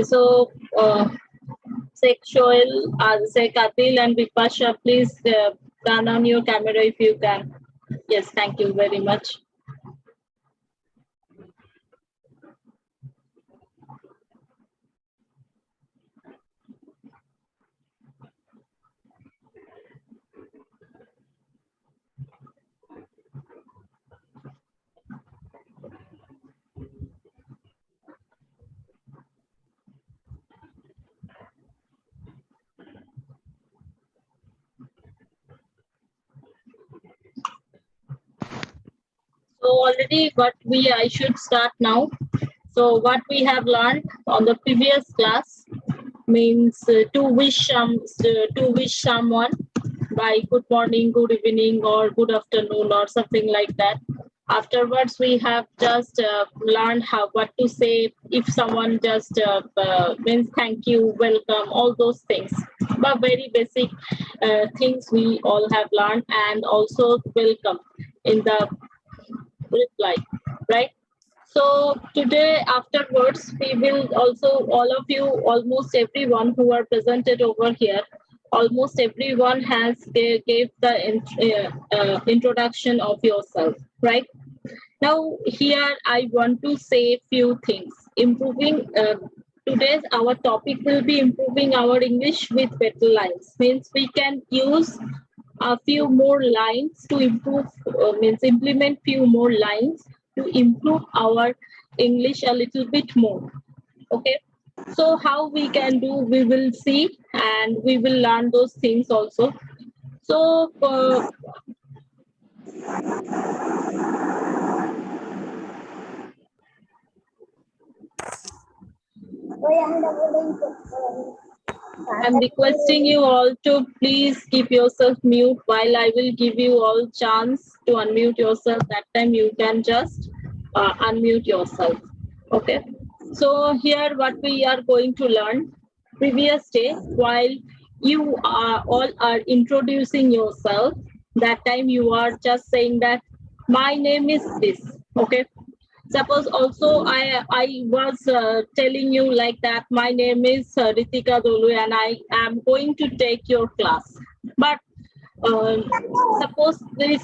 So, Shoel, Katil and Vipasha, please turn on your camera if you can. Yes, thank you very much. So already I should start now. So what we have learned on the previous class means to wish someone by good morning, good evening, or good afternoon, or something like that. Afterwards, we have just learned what to say if someone just means thank you, welcome, all those things. But very basic things we all have learned, and also welcome in the reply, right? So today afterwards, we will also, all of you, almost everyone who are presented over here, almost everyone has gave the introduction of yourself, right? Now here I want to say few things. Improving, today's our topic will be improving our English with better lines. Means we can use a few more lines to improve, means implement few more lines to improve our English a little bit more. Okay. So how we can do, we will see, and we will learn those things also. So I'm requesting you all to please keep yourself mute while I will give you all chance to unmute yourself. That time you can just unmute yourself. Okay. So here what we are going to learn. Previous day, while you are all are introducing yourself, that time you are just saying that my name is this. Okay. Suppose also I was telling you like that my name is Ritika Dolu and I am going to take your class. But suppose this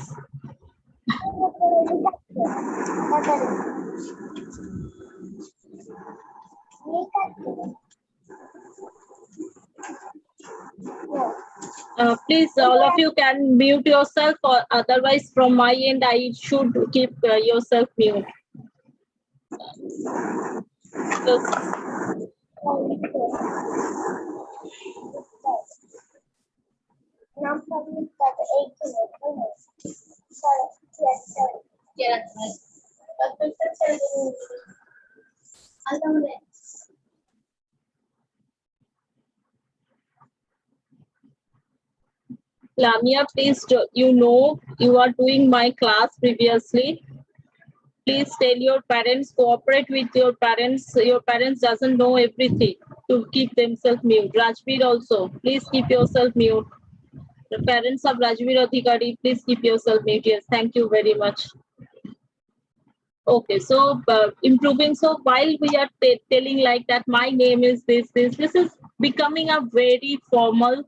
please all of you can mute yourself, or otherwise from my end I should keep yourself mute. Lamia, please, you know you are doing my class previously. Please tell your parents, cooperate with your parents. Your parents doesn't know everything to keep themselves mute. Rajveer also, please keep yourself mute. The parents of Rajveer Adhikari, please keep yourself mute. Yes, thank you very much. Okay, so improving. So while we are telling like that, my name is this. This is becoming a very formal,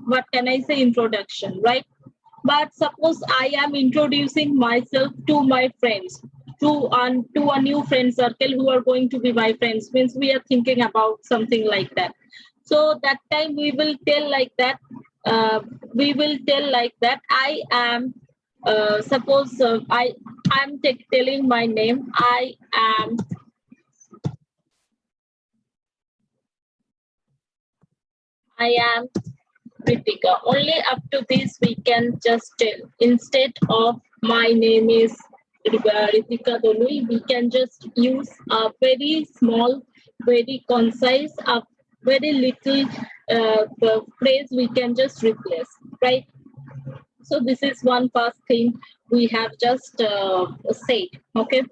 what can I say, introduction, right? But suppose I am introducing myself to my friends, to a new friend circle who are going to be my friends, means we are thinking about something like that. So that time we will tell like that. I am. Suppose I am telling my name. I am. I am Kritika. Only up to this we can just tell. Instead of my name is Ritika Dolu, we can just use a very small, very concise, a very little phrase we can just replace, right? So this is one first thing we have just said, okay?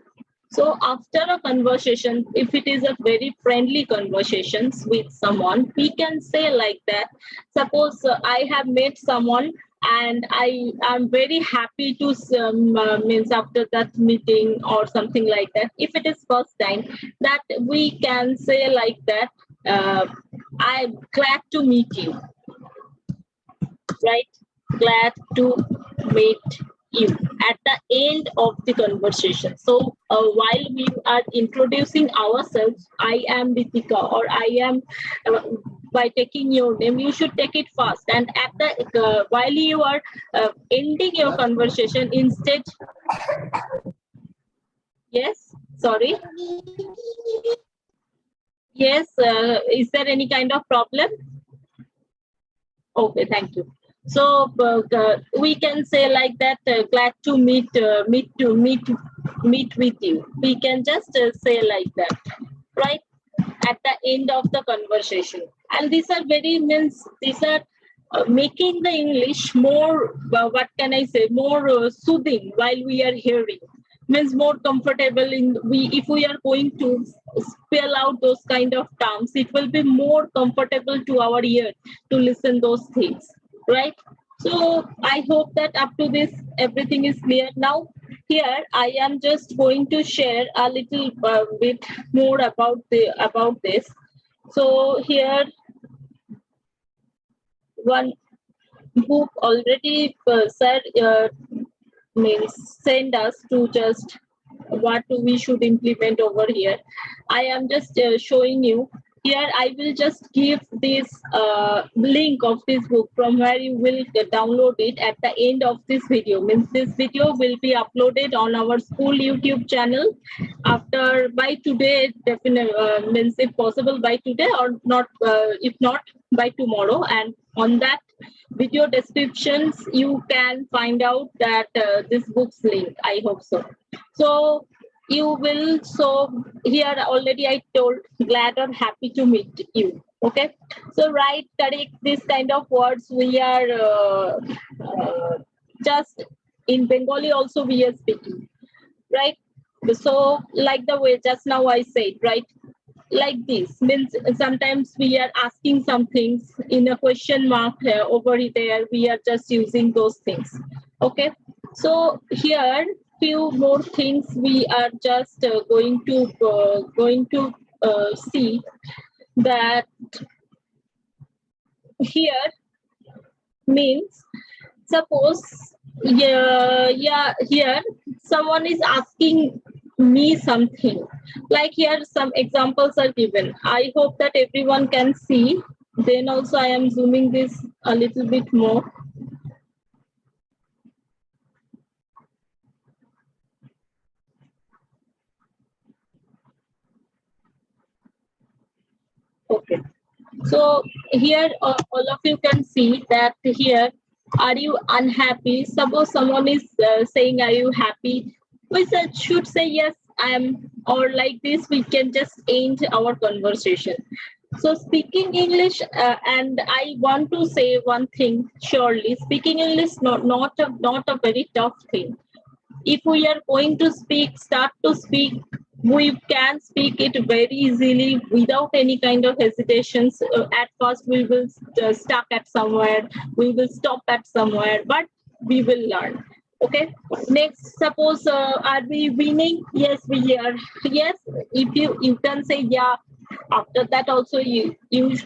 So after a conversation, if it is a very friendly conversations with someone, we can say like that. Suppose I have met someone and I am very happy to means after that meeting or something like that, if it is first time, that we can say like that, I'm glad to meet you, right? Glad to meet you at the end of the conversation. So while we are introducing ourselves, I am Ritika, or I am, by taking your name, you should take it fast. And at the while you are ending your conversation, instead, yes, sorry, yes, is there any kind of problem? Okay, thank you. So we can say like that. Glad to meet with you. We can just say like that, right? At the end of the conversation, and these are very means these are making the English more. What can I say? More soothing while we are hearing. Means more comfortable in we if we are going to spell out those kind of terms, it will be more comfortable to our ear to listen those things, right? So I hope that up to this everything is clear now. Here I am just going to share a little bit more about this. So here one book already sir means send us to just what we should implement over here. I am just showing you. Here I will just give this link of this book from where you will download it at the end of this video. Means this video will be uploaded on our school YouTube channel after by today, definitely means if possible by today, or not if not by tomorrow. And on that video descriptions you can find out that this book's link. I hope so. So you will, so here already I told glad or happy to meet you. Okay, so right, correct, this kind of words we are just in Bengali also we are speaking, right? So like the way just now I said, right? Like this means sometimes we are asking some things in a question mark over there, we are just using those things. Okay, so here few more things we are just going to see that here means suppose, yeah, here someone is asking me something, like here some examples are given. I hope that everyone can see. Then also I am zooming this a little bit more. Okay, so here all of you can see that here, are you unhappy? Suppose someone is saying are you happy, we should say yes I am, or like this we can just end our conversation. So speaking English, and I want to say one thing surely, speaking English not a very tough thing. If we are going to start to speak, we can speak it very easily without any kind of hesitations. At first we will stuck at somewhere, we will stop at somewhere, but we will learn. Okay, next, suppose are we winning? Yes, we are. Yes, if you can say yeah. After that also you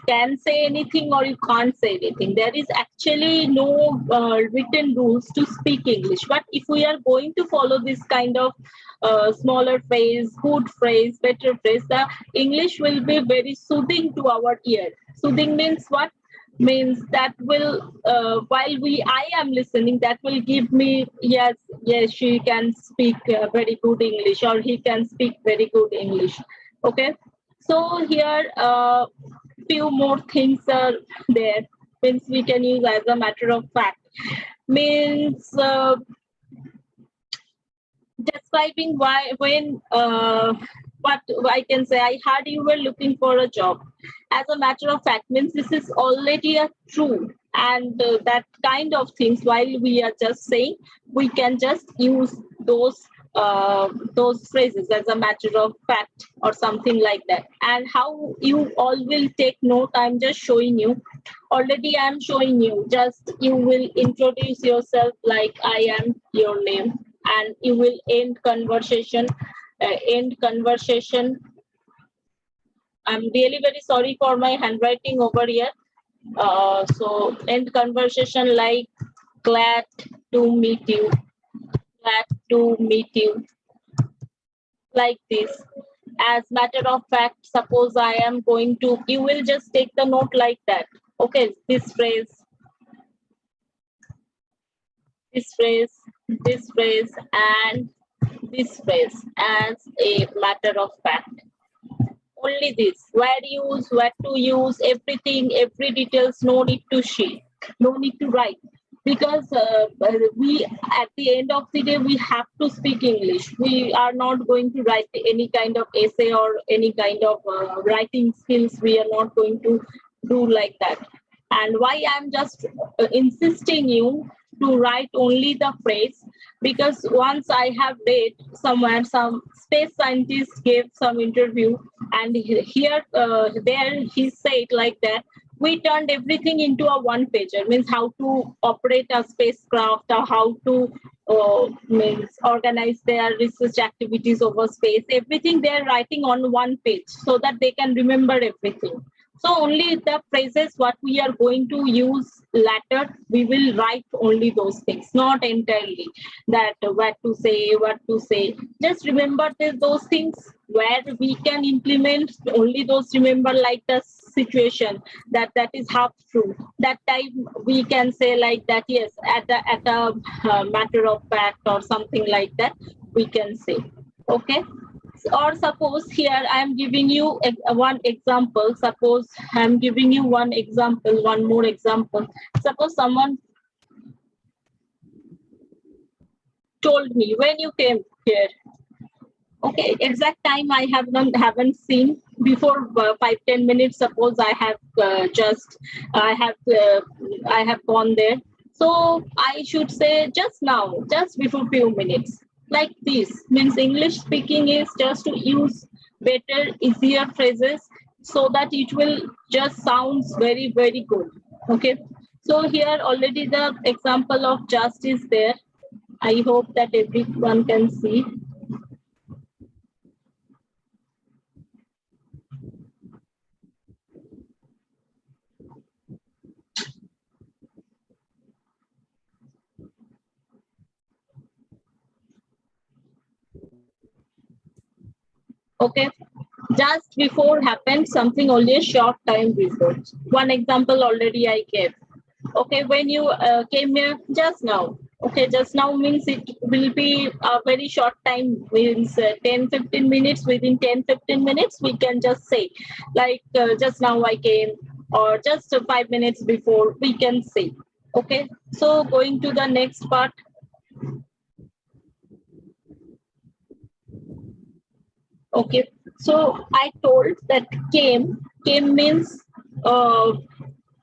can say anything or you can't say anything. There is actually no written rules to speak English, but if we are going to follow this kind of smaller phrase, good phrase, better phrase, the English will be very soothing to our ear. Soothing means what? Means that will while I am listening, that will give me yes, she can speak very good English, or he can speak very good English. Okay, so here few more things are there, means we can use as a matter of fact. Means describing why when what I can say, I heard you were looking for a job. As a matter of fact means this is already a true, and that kind of things while we are just saying, we can just use those phrases as a matter of fact or something like that. And how you all will take note, I'm just showing you. already I am showing you. Just you will introduce yourself like I am your name, and you will end conversation. End conversation. I'm really very sorry for my handwriting over here. So end conversation like glad to meet you. Glad to meet you. Like this. As matter of fact, suppose I am going to, you will just take the note like that. Okay, this phrase, this phrase, this phrase, and this phrase as a matter of fact. Only this. Where use, where to use, everything, every details, no need to share, no need to write. Because we, at the end of the day, we have to speak English. We are not going to write any kind of essay or any kind of writing skills. We are not going to do like that. And why I'm just insisting you to write only the phrase, because once I have read somewhere some space scientist gave some interview, and here there he said like that we turned everything into a one pager, means how to operate a spacecraft or how to means organize their research activities over space, everything they're writing on one page so that they can remember everything. So only the phrases what we are going to use later, we will write only those things, not entirely that what to say, what to say. Just remember those things where we can implement only those. Remember like the situation that is half true. That time we can say like that. Yes, at a matter of fact or something like that, we can say. Okay. Or suppose here I am giving you one example. Suppose I am giving you one example, one more example. Suppose someone told me when you came here. Okay, exact time I haven't seen before 5-10 minutes. Suppose I have I have gone there. So I should say just now, just before few minutes. Like this means English speaking is just to use better, easier phrases so that it will just sounds very very good. Okay. So here already the example of just is there. I hope that everyone can see. Okay, just before happened something only a short time before. One example already I gave. Okay, when you came here just now. Okay, just now means it will be a very short time, means 10-15 minutes. Within 10-15 minutes we can just say like just now I came, or just 5 minutes before we can say. Okay, so going to the next part. Okay, so I told that came means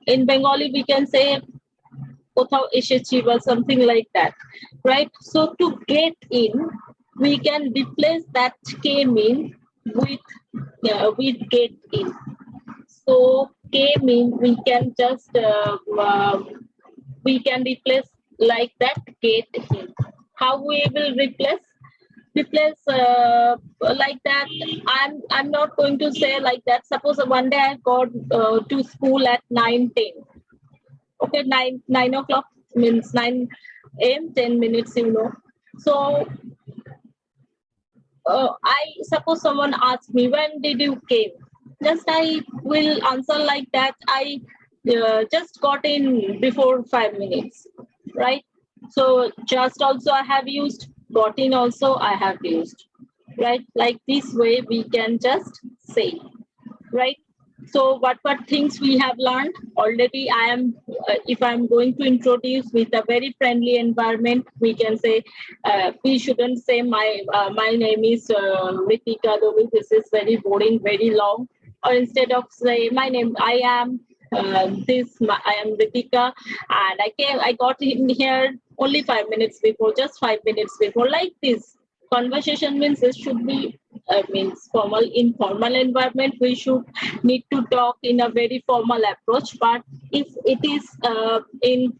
in Bengali we can say কোথাও এসেছি বা something like that, right? So to get in, we can replace that came in with get in. So came in, we can replace like that get in. How we will replace like that? I'm not going to say like that. Suppose one day I got to school at 9:10. Okay, 9 o'clock means 9 a.m. 10 minutes, So I suppose someone asks me when did you came, just I will answer like that. I just got in before 5 minutes, right? So just also I have used, got in also I have used, right? Like this way we can just say, right? So what things we have learned already? I am if I'm going to introduce with a very friendly environment, we can say we shouldn't say my name is Ritika Dovi. This is very boring, very long. Or instead of say my name, I am I am Ritika, and I got in here only 5 minutes before, just 5 minutes before, like this. conversation means it should be means formal. In formal environment we should need to talk in a very formal approach, but if it is in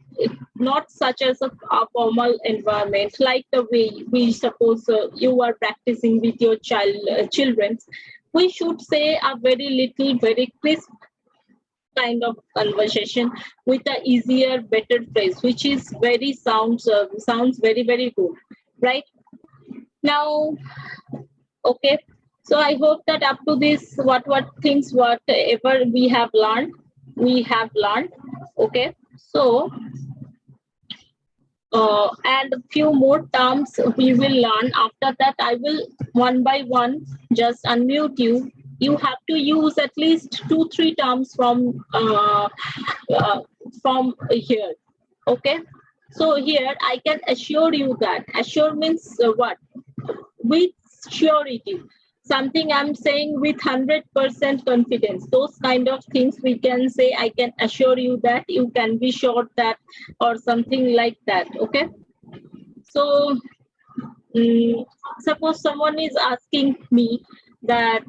not such as a formal environment, like the way we suppose you are practicing with your children, we should say a very little, very crisp kind of conversation with a easier, better phrase, which is very sounds very, very good, right? Now, okay. So I hope that up to this, whatever we have learned. Okay. So and a few more terms we will learn. After that, I will one by one just unmute you. You have to use at least 2-3 terms from here. Okay. So here I can assure you that assure means what? With surety. Something I'm saying with 100% confidence. Those kind of things we can say. I can assure you that, you can be sure that, or something like that. Okay. So suppose someone is asking me that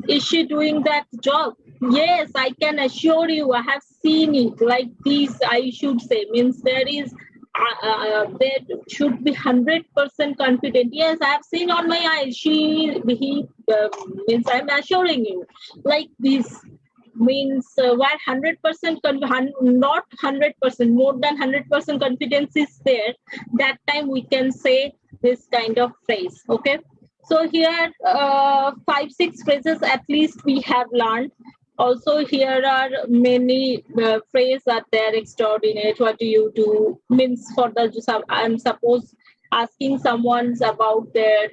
is she doing that job? Yes, I can assure you, I have seen it like this. I should say means there should be 100% confident. Yes, I have seen on my eyes. He means I'm assuring you like this. Means where 100% not 100%, more than 100% confidence is there, that time we can say this kind of phrase. Okay. So here 5-6 phrases at least we have learned. Also here are many phrases are there. Extraordinary, what do you do, means for the I'm suppose asking someone's about their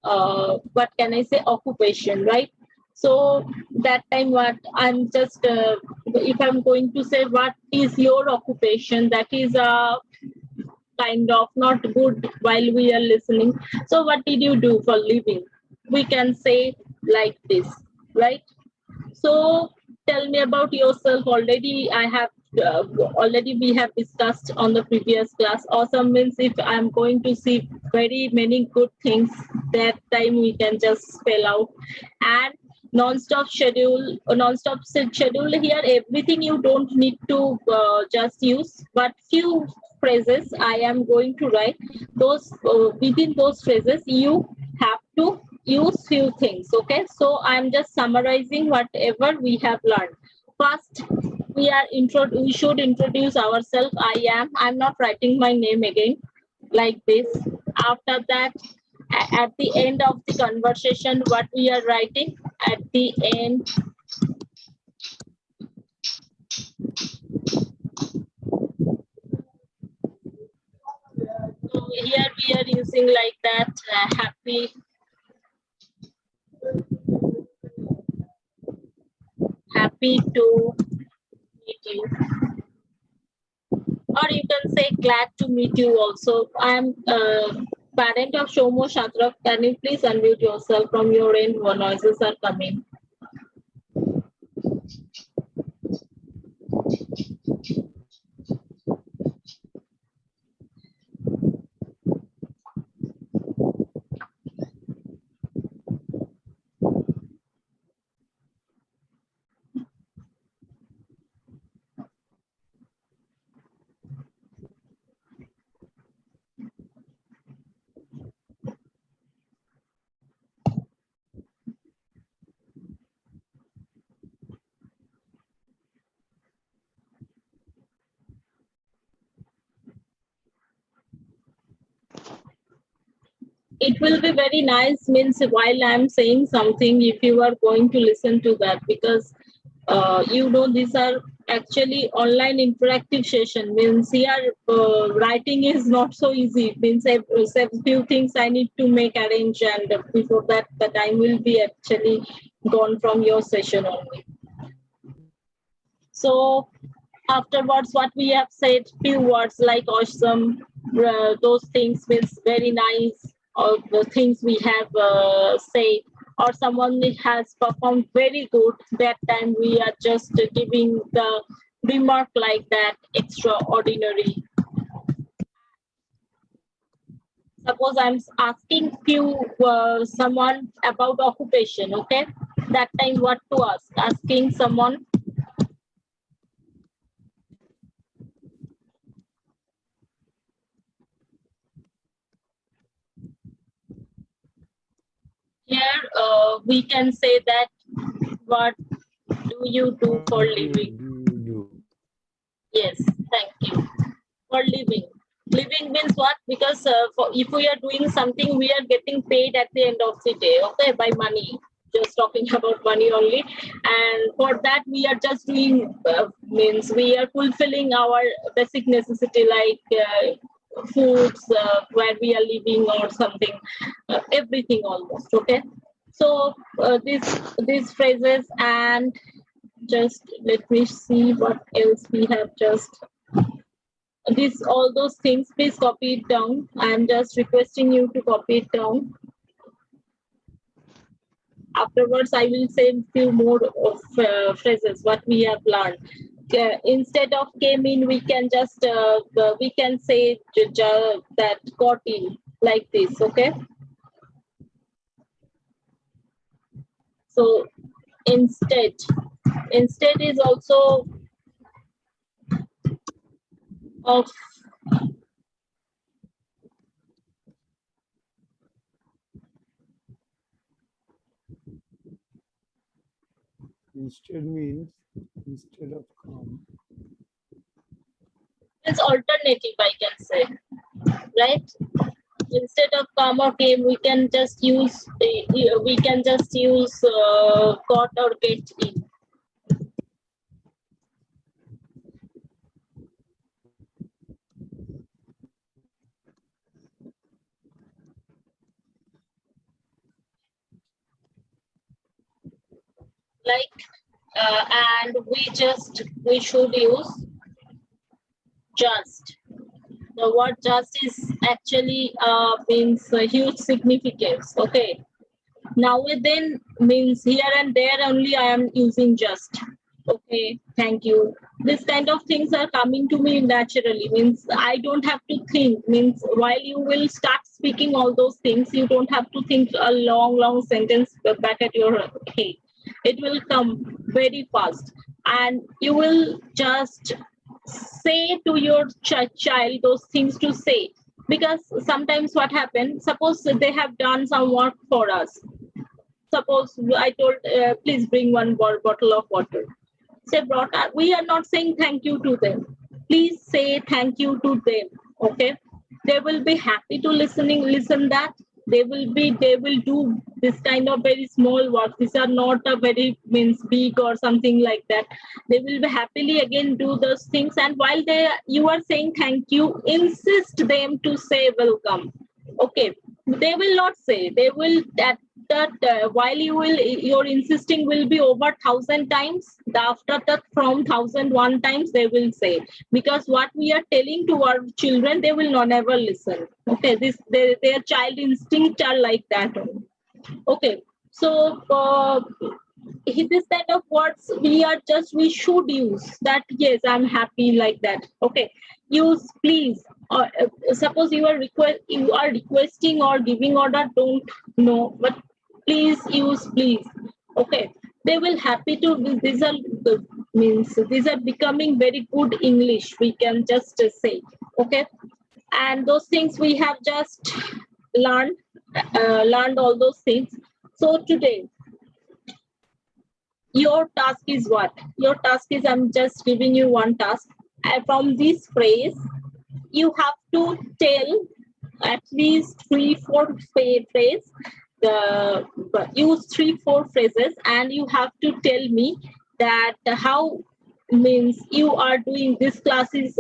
what can I say, occupation, right? So that time what I'm just if I'm going to say what is your occupation, that is a kind of not good while we are listening. So what did you do for living? We can say like this, right? So tell me about yourself. Already we have discussed on the previous class. Awesome means if I'm going to see very many good things, that time we can just spell out. And non-stop schedule here, everything you don't need to just use, but few phrases I am going to write. Those within those phrases you have to use few things. Okay, so I'm just summarizing whatever we have learned. First, we should introduce ourselves. I'm not writing my name again like this. After that, at the end of the conversation, what we are writing at the end, so here we are using like that, happy to meet you, or you can say glad to meet you also. I'm parent of Shomo Shatraf. Can you please unmute yourself from your end? What noises are coming? It will be very nice means while I'm saying something, if you are going to listen to that, because these are actually online interactive session. Means here writing is not so easy. Means a few things I need to make arrange, and before that the time will be actually gone from your session only. So afterwards, what we have said, few words like awesome, those things means very nice, or the things we have said, or someone has performed very good, that time we are just giving the remark like that, extraordinary. Suppose I'm asking someone about occupation, okay? That time what to ask? Asking someone. Here we can say that, what do you do for living? Yes, thank you. For living. Living means what? Because if we are doing something, we are getting paid at the end of the day, okay, by money. Just talking about money only. And for that, we are just doing, means we are fulfilling our basic necessity like foods, where we are living or something, everything almost, okay? So these phrases, and just let me see what else we have. Just this, all those things, please copy it down. I'm just requesting you to copy it down. Afterwards I will say a few more of phrases what we have learned. Instead of came in, we can just we can say that got in, like this, okay? So instead is also of. Instead means instead of come. It's alternative, I can say, right? Instead of come or came, we can just use got or get in. Like and we should use just. The word just is actually means a huge significance, okay? Now within means here and there only I am using just. Okay, thank you. This kind of things are coming to me naturally, means I don't have to think, means while you will start speaking all those things, you don't have to think a long sentence back at your head. It will come very fast, and you will just say to your child those things to say. Because sometimes what happens, suppose they have done some work for us. Suppose I told, please bring one bottle of water. Say brought. We are not saying thank you to them. Please say thank you to them. Okay, they will be happy to listen that. They will do this kind of very small work. These are not a very means big or something like that. They will be happily again do those things. And while you are saying thank you, insist them to say welcome. Okay, they will not say. They will that while your insisting will be over 1,000 times. After that, from 1,001 times they will say, because what we are telling to our children, they will not ever listen. Okay, their child instinct are like that only. Okay, so this kind of words we should use that. Yes, I'm happy, like that. Okay, use please. Or suppose you are requesting or giving order, don't know, but please use please. Okay, they will happy to. These are means these are becoming very good English, we can just say. Okay, and those things we have just learned learned all those things. So today your task is what? Your task is, I'm just giving you one task. From this phrase, you have to tell at least 3-4 phrases. Use 3-4 phrases, and you have to tell me that how means you are doing this class is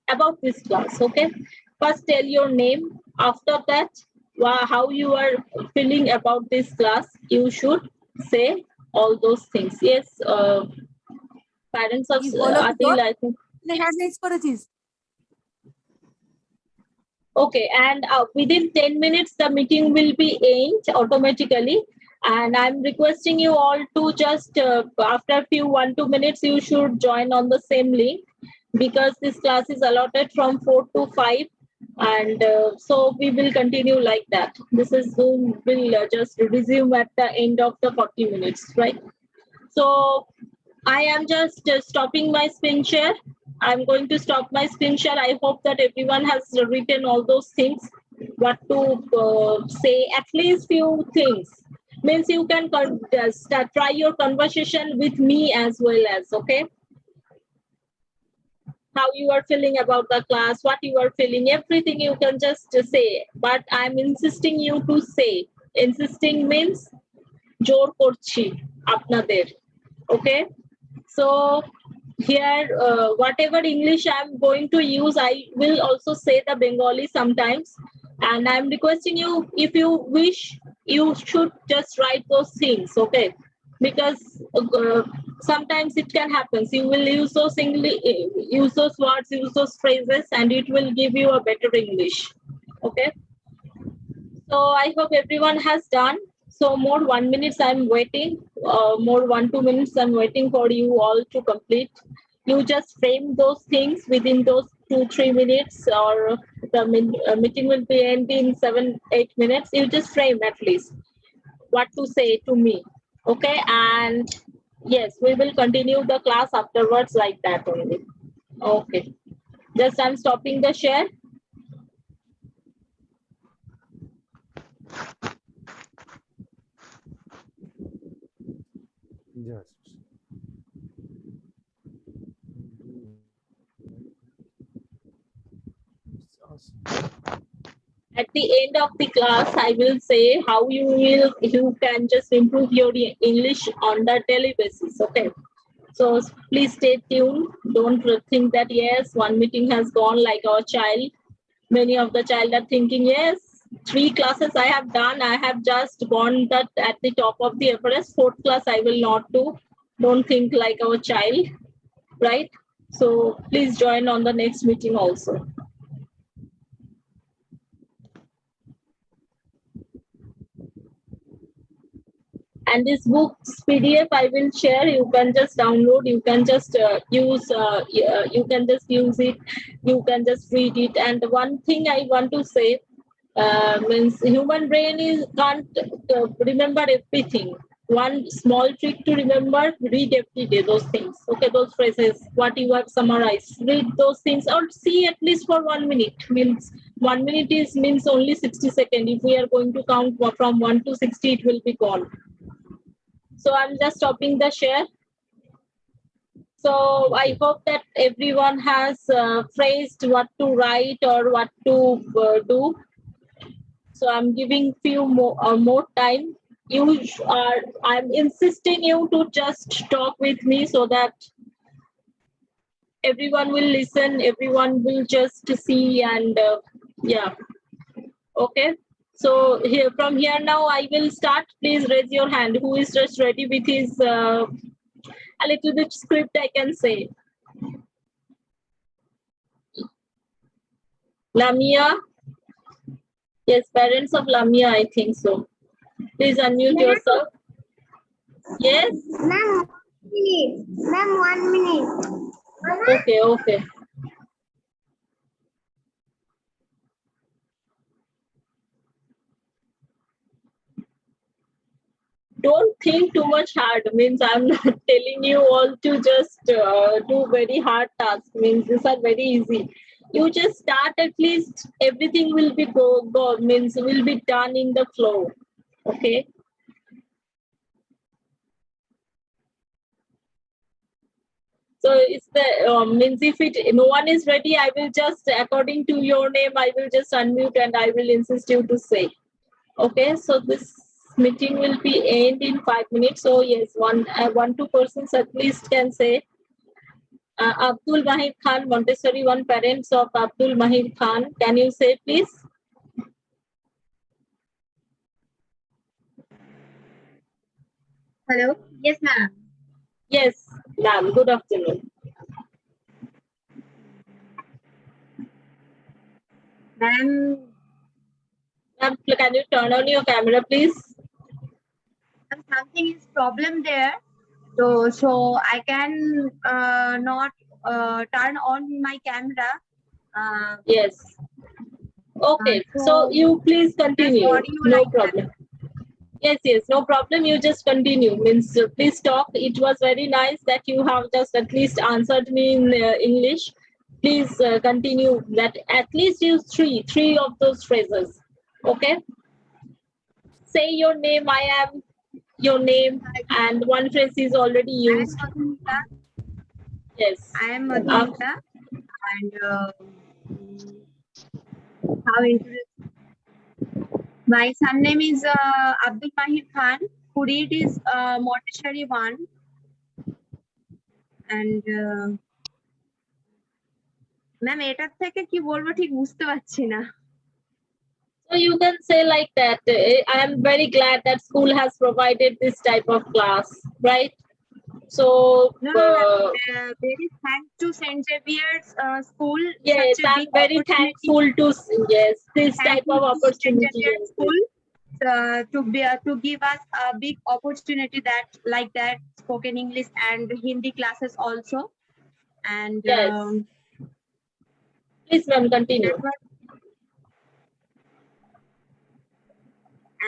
about this class. Okay, first tell your name. After that, how you are feeling about this class, you should say all those things. Yes, parents of Adil, I think. Okay, and within 10 minutes, the meeting will be end automatically. And I'm requesting you all to just, after a few 1-2 minutes, you should join on the same link, because this class is allotted from 4 to 5. And so we will continue like that. This is Zoom will just resume at the end of the 40 minutes, right? So I am just stopping my screen share. I'm going to stop my screen share. I hope that everyone has written all those things, what to say, at least few things. Means you can try your conversation with me as well as, okay? How you are feeling about the class, what you are feeling, everything you can just say. But I'm insisting you to say. Insisting means jor korchi apnader. Okay? So here, whatever English I'm going to use, I will also say the Bengali sometimes. And I'm requesting you, if you wish, you should just write those things, okay? Because sometimes it can happen. So you will use those use those words, use those phrases, and it will give you a better English, okay? So I hope everyone has done. So more 1 minute I'm waiting, more 1-2 minutes I'm waiting for you all to complete. You just frame those things within those 2-3 minutes, or the meeting will be ending in 7-8 minutes. You just frame at least what to say to me, okay? And yes, we will continue the class afterwards like that only. Okay, just I'm stopping the share. Just. It's awesome. At the end of the class, I will say how you can just improve your English on the daily basis. Okay. So please stay tuned. Don't think that yes, one meeting has gone like our child. Many of the child are thinking, yes, 3 classes I have done. I have just gone that at the top of the Everest. 4th class I will not do. Don't think like our child, right? So please join on the next meeting also. And this book's PDF I will share. You can just download. You can just use. You can just use it. You can just read it. And one thing I want to say means human brain is can't remember everything. One small trick to remember: read every day those things. Okay, those phrases, what you have summarized. Read those things or see at least for 1 minute. Means 1 minute is means only 60 seconds. If we are going to count from 1 to 60, it will be gone. So I'm just stopping the share. So I hope that everyone has phrased what to write or what to do. So I'm giving few more time. I'm insisting you to just talk with me so that everyone will listen. Everyone will just see and yeah. Okay. So here from here now I will start. Please raise your hand. Who is just ready with his a little bit script I can say. Lamia. Yes, parents of Lamia, I think so. Please unmute yourself. Yes? Ma'am, 1 minute. Ma'am, 1 minute. Okay, okay. Don't think too much hard. Means I'm not telling you all to just do very hard tasks. Means these are very easy. You just start, at least everything will be go means will be done in the flow. Okay. So it's the means if no one is ready, I will just according to your name, I will just unmute and I will insist you to say. Okay, so this meeting will be end in 5 minutes. So yes, 2 persons at least can say. Abdul Mahir Khan, Montessori, one parents of Abdul Mahir Khan. Can you say please? Hello? Yes, ma'am. Yes, ma'am. Good afternoon. Ma'am, Ma'am, can you turn on your camera, please? something is problem there. So I can not turn on my camera. Yes. Okay, so you please continue. audio No like that. problem. Yes, no problem. You just continue. Means please talk. It was very nice that you have just at least answered me in English. Please continue. That at least use three of those phrases. Okay. Say your name. I am your name, and one phrase is already used. Yes. I am Madhumita, and how introduce? My surname is Abdul Mahir Khan. Kurit is Montessori 1, and ma'am এটার থেকে কি বলবো ঠিক বুঝতে পারছি না। So you can say like that. I am very glad that school has provided this type of class, right? So No, very thanks to St. Xavier's School. yes, such a I'm big very opportunity. thankful to this Thank type you of to St. opportunity. Xavier's School to give us a big opportunity that like that spoken English and Hindi classes also. And Yes. Please, ma'am, continue.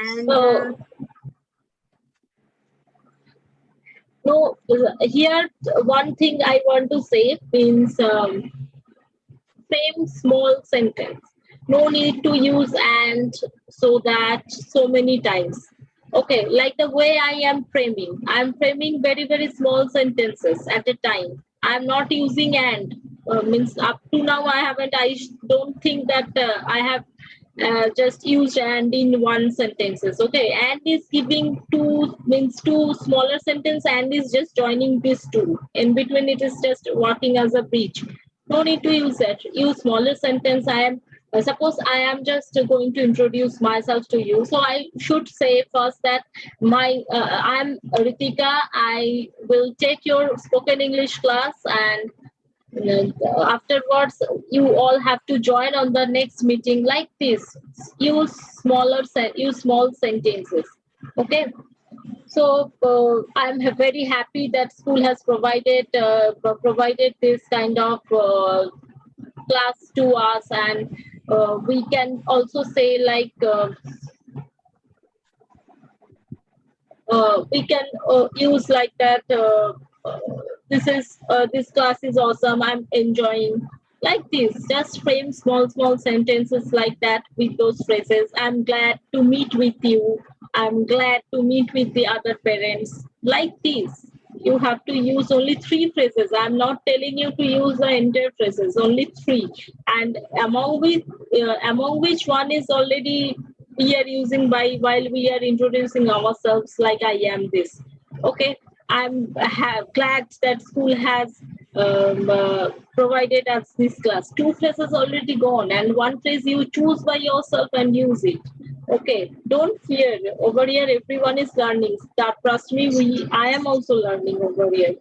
And So, no, here one thing I want to say means frame small sentence. No need to use and, so that, so many times. Okay, like the way I am framing. I'm framing very small sentences at a time. I'm not using and. Means up to now I don't think that I have just used and in one sentences. Okay, and is giving two smaller sentence and is just joining these two. In between it is just working as a bridge. No need to use that. Use smaller sentence. I am suppose I am just going to introduce myself to you. So I should say first that I'm Ritika. I will take your spoken English class, and afterwards you all have to join on the next meeting like this. Use small sentences. Okay. So I'm very happy that school has provided this kind of class to us, and we can also say like we can use like that. This class is awesome. I'm enjoying. Like this, just frame small sentences like that with those phrases. I'm glad to meet with you. I'm glad to meet with the other parents. Like this, you have to use only 3 phrases. I'm not telling you to use the entire phrases, only 3. And among which one is already we are using while we are introducing ourselves, like I am this. Okay, I'm glad that school has provided us this class. 2 phrases already gone, and 1 phrase you choose by yourself and use it. Okay, don't fear. Over here, everyone is learning. Trust me, I am also learning over here.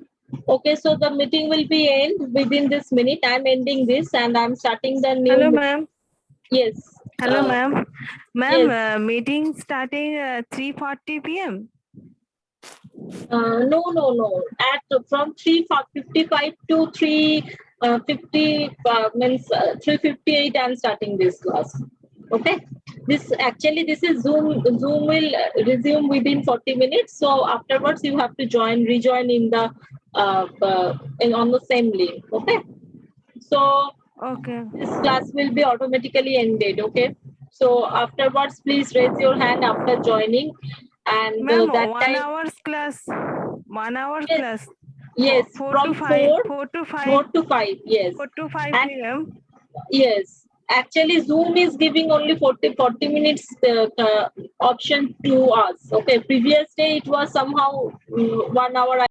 Okay, so the meeting will be end within this minute. I'm ending this, and I'm starting the new. Hello, ma'am. Yes. Hello, ma'am. Ma'am, yes. Meeting starting 3:40 p.m. No. At from 3:55 to 3:50 means 3:58. I'm starting this class. Okay. This is Zoom. Zoom will resume within 40 minutes. So afterwards, you have to rejoin in the on the same link. Okay. So Okay. this class will be automatically ended. Okay. So afterwards, please raise your hand after joining. And Ma'am, that 1 time, hour's class. 1 hour yes, class. Yes, Four from to five. 4 to 5. 4 to 5. Yes. 4 to 5 And p.m. yes, actually Zoom is giving only 40 minutes option to us. Okay, previous day it was somehow 1 hour.